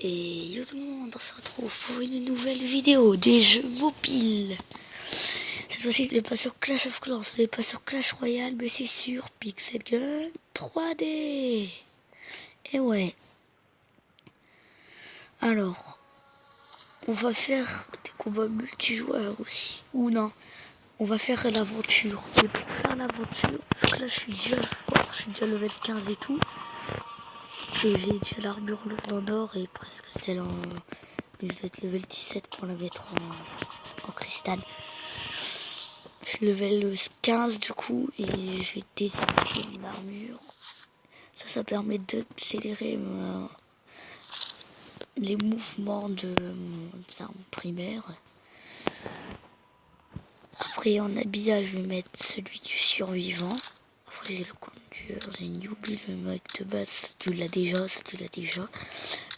Et yo tout le monde, on se retrouve pour une nouvelle vidéo des jeux mobiles. Cette fois-ci, ce n'est pas sur Clash of Clans, ce n'est pas sur Clash Royale, mais c'est sur Pixel Gun 3D. Et ouais. Alors, on va faire des combats multijoueurs aussi. Ou non, on va faire l'aventure. Et pour faire l'aventure, parce que là je suis déjà fort, je suis déjà level 15 et tout. Et j'ai déjà l'armure en or et presque celle en... Mais je dois être level 17 pour la mettre en cristal. Je suis level 15 du coup et je vais déséquiper mon armure. Ça permet d'accélérer les mouvements de mon arme primaire. Après en habillage, je vais mettre celui du survivant. Après j'ai le conducteur, j'ai newbie, le mode de base, tu l'as déjà,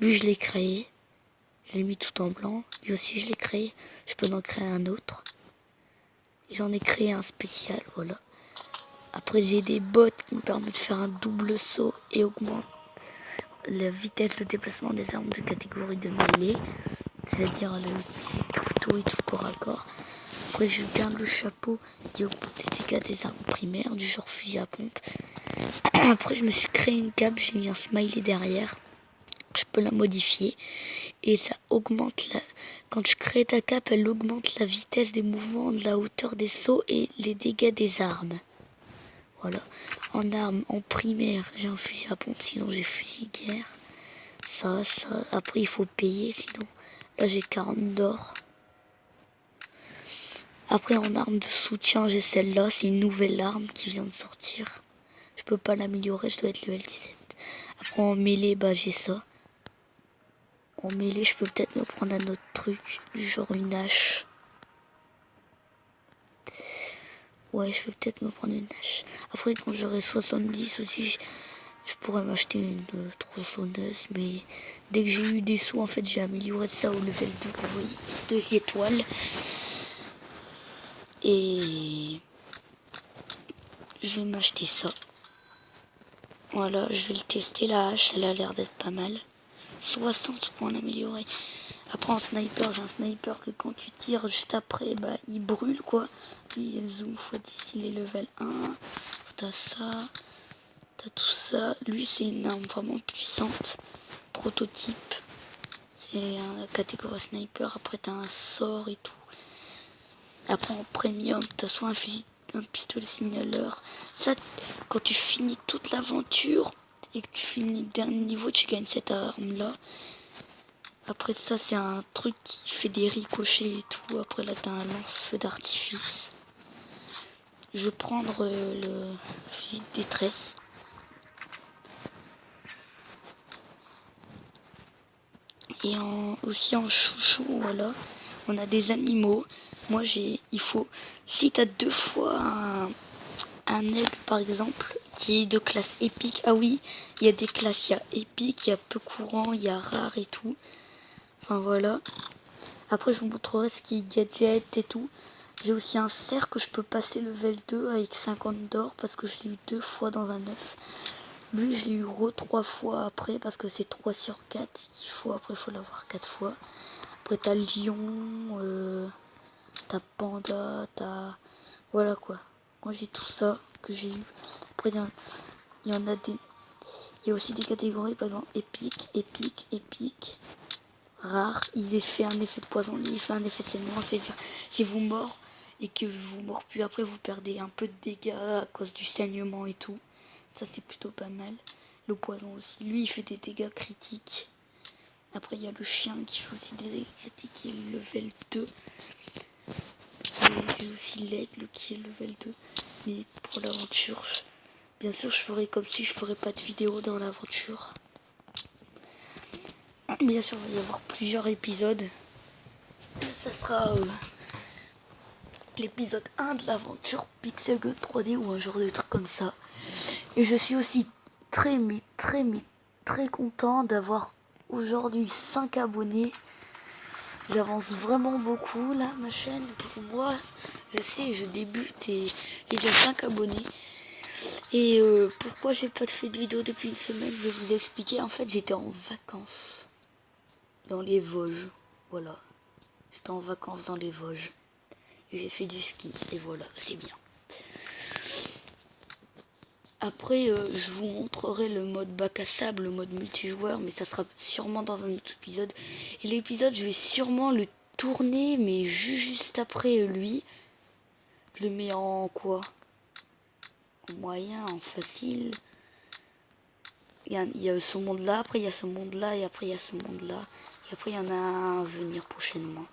Lui je l'ai créé. Je l'ai mis tout en blanc. Lui aussi je l'ai créé. Je peux en créer un autre. J'en ai créé un spécial, voilà. Après j'ai des bots qui me permettent de faire un double saut et augmente la vitesse de déplacement des armes de catégorie de mêlée. C'est-à-dire le couteau et tout corps à corps. Après je garde le chapeau qui augmente les dégâts des armes primaires du genre fusil à pompe. Après je me suis créé une cape, j'ai mis un smiley derrière. Je peux la modifier et ça augmente quand je crée ta cape, elle augmente la vitesse des mouvements, de la hauteur des sauts et les dégâts des armes. Voilà. En arme, en primaire, j'ai un fusil à pompe, sinon j'ai fusil guerre. Ça. Après il faut payer, sinon là j'ai 40 d'or. Après en arme de soutien, j'ai celle-là, c'est une nouvelle arme qui vient de sortir. Je peux pas l'améliorer, je dois être level 17. Après en mêlée, bah j'ai ça. En mêlée, je peux peut-être me prendre un autre truc, genre une hache. Ouais, je peux peut-être me prendre une hache. Après, quand j'aurai 70 aussi, je pourrais m'acheter une tronçonneuse. Mais dès que j'ai eu des sous, en fait, j'ai amélioré ça au level 2. Vous voyez, 2 étoiles. Et je vais m'acheter ça. Voilà, je vais le tester. La hache, elle a l'air d'être pas mal. 60 pour l'améliorer. Après en sniper, j'ai un sniper que quand tu tires juste après, bah il brûle quoi. Puis il zoom x10, il est level 1. T'as ça, t'as tout ça. Lui c'est une arme vraiment puissante. Prototype. C'est la catégorie sniper. Après t'as un sort et tout. Après en premium, t'as soit un fusil, un pistolet signaleur. Ça, quand tu finis toute l'aventure et que tu finis le dernier niveau, tu gagnes cette arme là. Après ça c'est un truc qui fait des ricochets et tout. Après là t'as un lance-feu d'artifice. Je vais prendre le fusil de détresse. Et aussi en chouchou, voilà. On a des animaux. Moi il faut, si t'as 2 fois un aigle par exemple, qui est de classe épique. Ah oui, il y a des classes, il y a épique, il y a peu courant, il y a rare et tout. Enfin voilà. Après je vous montrerai ce qui est gadget et tout. J'ai aussi un cerf que je peux passer level 2 avec 50 d'or parce que je l'ai eu 2 fois dans un œuf. Lui je l'ai eu 3 fois après parce que c'est 3 sur 4 qu'il faut. Après il faut l'avoir 4 fois. Après t'as le lion, t'as panda, t'as... Voilà quoi. Moi j'ai tout ça que j'ai eu. Après il y en a des... Il y a aussi des catégories par exemple épique. Rare, il fait un effet de poison, lui il fait un effet de saignement, c'est-à-dire si vous mord et que vous mord puis après vous perdez un peu de dégâts à cause du saignement et tout. Ça c'est plutôt pas mal. Le poison aussi, lui il fait des dégâts critiques. Après il y a le chien qui fait aussi des dégâts critiques, il est level 2. Et j'ai aussi l'aigle qui est level 2. Mais pour l'aventure, bien sûr je ferai comme si je ferais pas de vidéo dans l'aventure. Bien sûr, il va y avoir plusieurs épisodes. Ça sera l'épisode 1 de l'aventure Pixel Gun 3D ou un genre de truc comme ça. Et je suis aussi très content d'avoir aujourd'hui 5 abonnés. J'avance vraiment beaucoup là, ma chaîne. Pour moi, je sais, je débute et j'ai déjà 5 abonnés. Et pourquoi j'ai pas fait de vidéo depuis une semaine, je vais vous expliquer. En fait, j'étais en vacances. dans les Vosges. Voilà. J'étais en vacances dans les Vosges. J'ai fait du ski et voilà, c'est bien. Après, je vous montrerai le mode bac à sable, le mode multijoueur, mais ça sera sûrement dans un autre épisode. Et l'épisode, je vais sûrement le tourner, mais juste après lui. Je le mets en quoi? En moyen, en facile. Il y a ce monde-là, après il y a ce monde-là, et après il y a ce monde-là. Et après il y en a un à venir prochainement.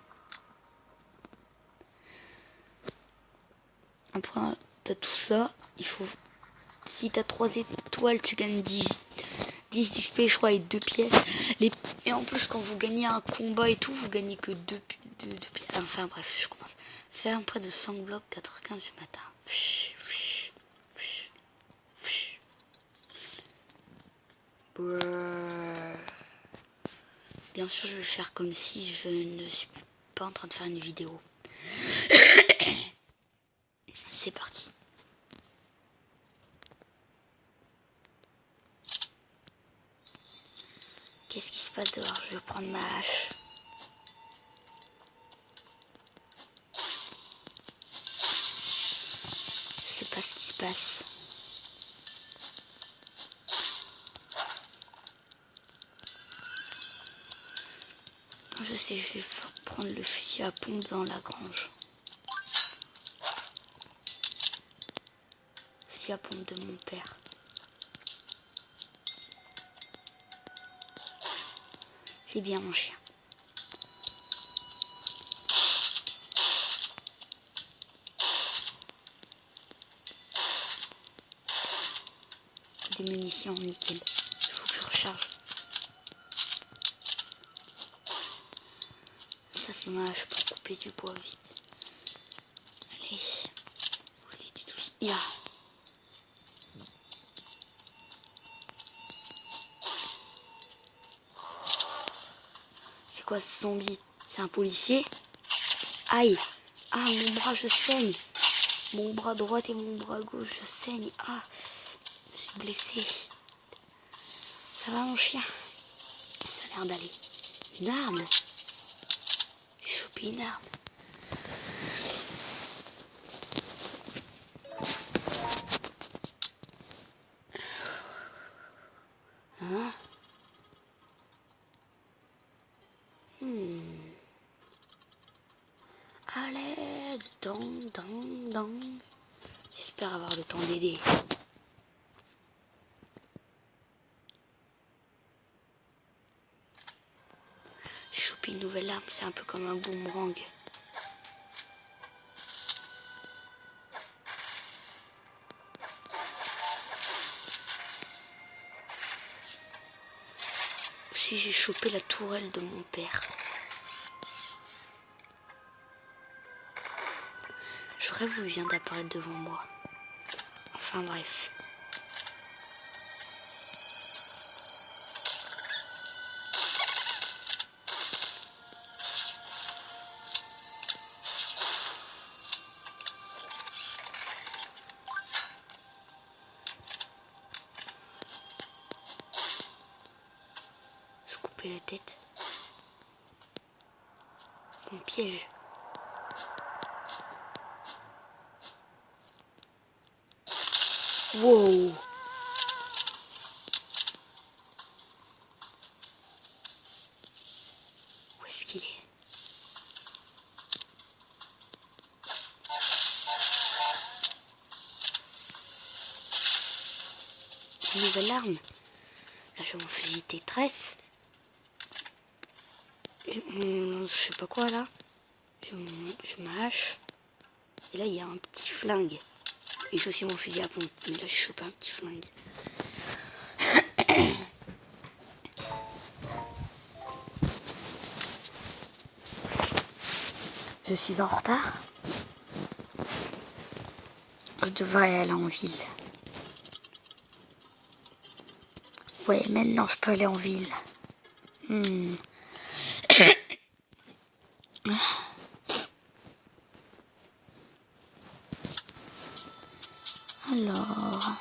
Après, t'as tout ça, il faut... Si t'as 3 étoiles, tu gagnes 10 XP, je crois, et 2 pièces. Et en plus, quand vous gagnez un combat et tout, vous gagnez que 2 pièces. Enfin bref, je commence. Faire près de 100 blocs, 4h15 du matin. Bien sûr, je vais faire comme si je ne suis pas en train de faire une vidéo. C'est parti. Qu'est-ce qui se passe dehors? Je vais prendre ma hache. Je sais pas ce qui se passe. Je sais, je vais prendre le fusil à pompe dans la grange. Fusil à pompe de mon père. C'est bien mon chien. Des munitions nickel. Il faut que je recharge. Ça c'est ma hache pour couper du bois vite. Allez. Allez du tout. Ya. C'est quoi ce zombie? C'est un policier? Aïe. Ah mon bras je saigne. Mon bras droit et mon bras gauche je saigne. Ah. Je suis blessé. Ça va mon chien? Ça a l'air d'aller. Une arme. J'ai chopé une arme. Hein? À l'aide. Dong, dong, dong. J'espère avoir le temps d'aider. J'ai chopé une nouvelle arme, c'est un peu comme un boomerang. Aussi j'ai chopé la tourelle de mon père. Je rêve où il vient d'apparaître devant moi. Enfin bref. Je coupais la tête. Mon piège. Wow. Où est-ce qu'il est? Une nouvelle arme. Là j'ai mon fusil T13. Je sais pas quoi là. J'ai ma hache. Et là il y a un petit flingue. Et j'ai aussi mon fusil à pompe. Mais là je chope un petit flingue. Je suis en retard. Je devrais aller en ville. Ouais, maintenant je peux aller en ville. Alors,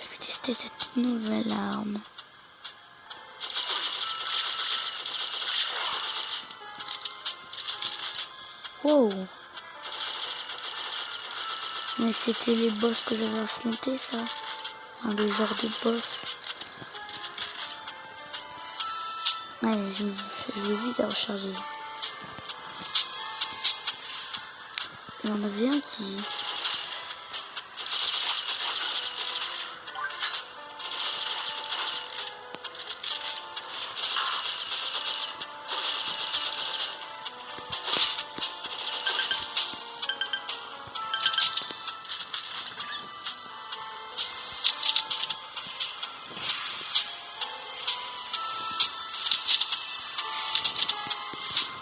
je vais tester cette nouvelle arme. Wow. Mais c'était les boss que j'avais affrontés, ça. Un des genres de boss. Ouais, je vais vite à recharger. Il y en avait un qui...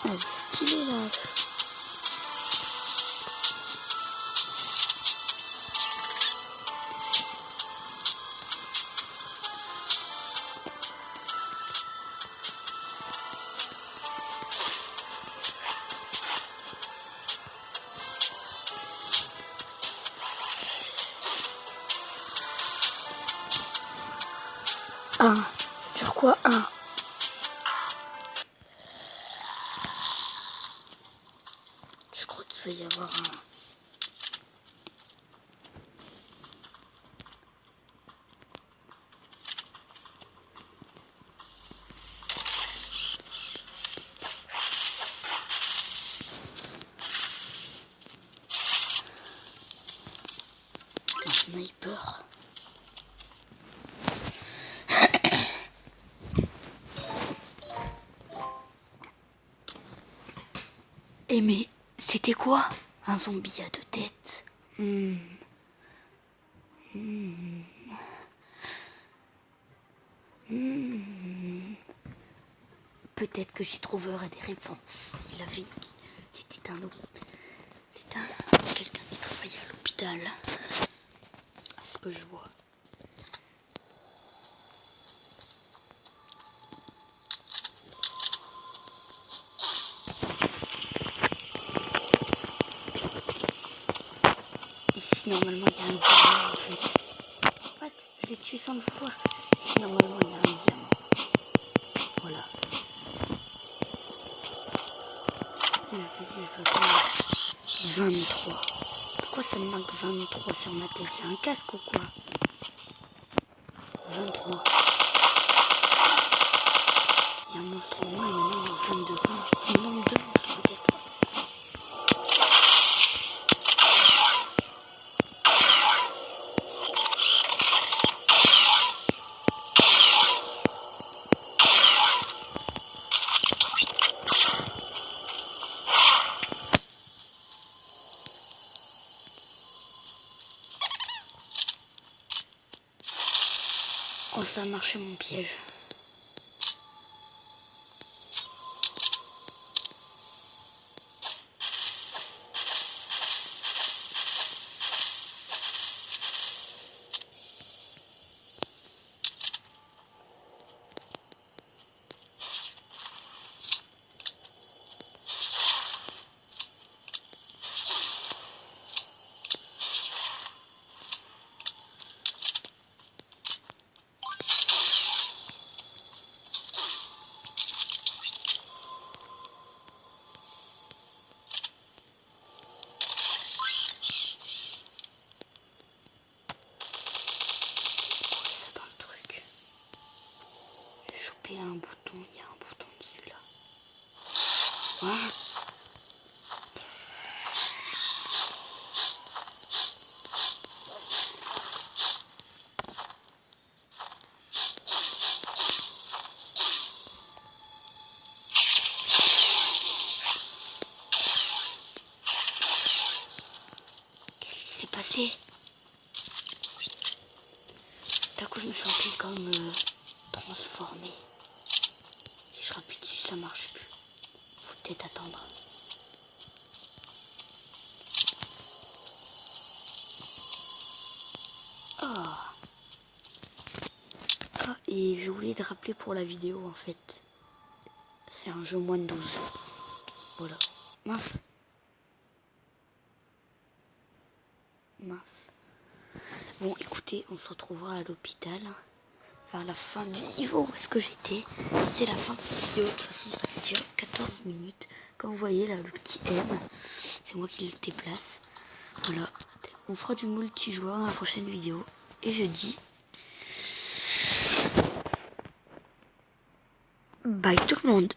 Elle est stylée là. Un. Sur quoi un? Je crois qu'il va y avoir un. Un sniper. Eh mais c'était quoi? Un zombie à deux têtes. Peut-être que j'y trouverai des réponses. Il avait... C'était quelqu'un qui travaillait à l'hôpital. À ce que je vois. Ici, normalement, il y a un diamant, en fait. What? Je l'ai tué sans le voir. Ici, normalement, il y a un diamant. Voilà. Vas-y, je vais attendre. 23. Pourquoi ça me marque 23 sur ma tête? J'ai un casque ou quoi? 23. Il y a un monstre en moins et maintenant il y a 22. Il me manque 2 monstres peut-être. Oh, ça a marché mon piège. Il y a un bouton, dessus là. Voilà. Qu'est-ce qui s'est passé? D'un coup je me sentais comme transformé. Si je rappuie dessus ça marche plus. Faut peut-être attendre. Ah. Ah, et je voulais te rappeler pour la vidéo en fait. C'est un jeu moins de 12. Voilà. Mince. Bon écoutez, on se retrouvera à l'hôpital vers la fin du niveau où est-ce que j'étais. C'est la fin de cette vidéo, de toute façon ça fait déjà 14 minutes. Comme vous voyez là, le petit M, c'est moi qui le déplace. Voilà, on fera du multijoueur dans la prochaine vidéo. Et je dis bye tout le monde.